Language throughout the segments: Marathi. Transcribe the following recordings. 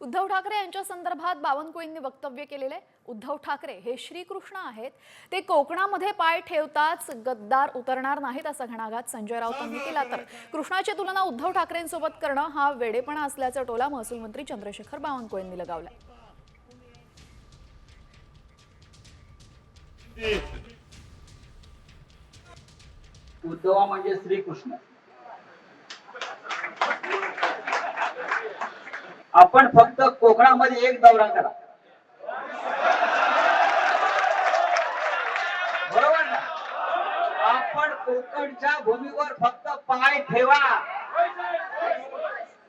उद्धव ठाकरे यांच्या संदर्भात बावनकुळेंनी वक्तव्य केलेले. उद्धव ठाकरे हे श्रीकृष्ण आहेत, ते कोकणामध्ये पाय ठेवताच गद्दार उतरणार नाहीत असा घणाघात संजय राऊतांनी केला. तर कृष्णाची तुलना उद्धव ठाकरेंसोबत करणं हा वेडेपणा असल्याचा टोला महसूल मंत्री चंद्रशेखर बावनकुळेंनी लगावला. उद्धव म्हणजे श्रीकृष्ण. आपण फक्त कोकणामध्ये एक दौरा करा, बरोबर ना? आपण कोकणच्या भूमीवर फक्त पाय ठेवा,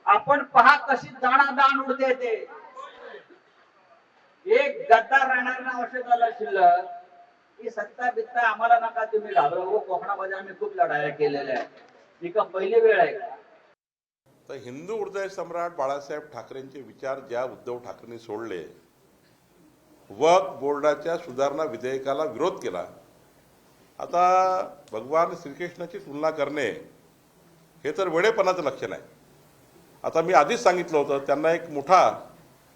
आपण पहा कशी दाणादाण उडते ते. एक गद्दार राहणार ना औषधाला शिल्लक. ही सत्ता बित्ता आम्हाला नका तुम्ही घाबरवू. कोकणामध्ये आम्ही खूप लढाया केलेल्या आहेत. ही का पहिली वेळ आहे का? तर हिंदू हृदय सम्राट बाळासाहेब ठाकरेंचे विचार ज्या उद्धव ठाकरेंनी सोडले, वक्फ बोर्डाच्या सुधारणा विधेयकाला विरोध केला, आता भगवान श्रीकृष्णाची तुलना करणे हे तर वेडेपणाचं लक्षण आहे. आता मी आधीच सांगितलं होतं, त्यांना एक मोठा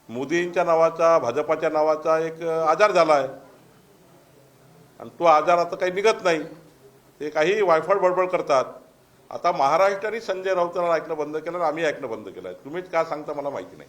मोदींच्या नावाचा, भाजपाच्या नावाचा एक आजार झाला आहे आणि तो आजार आता काही निघत नाही. ते काही वायफळ बडबड करतात. आता महाराष्ट्राने संजय राऊतांना ऐकणं बंद केलं, आम्ही ऐकणं बंद केलं. तुम्हीच का सांगता मला माहिती नाही.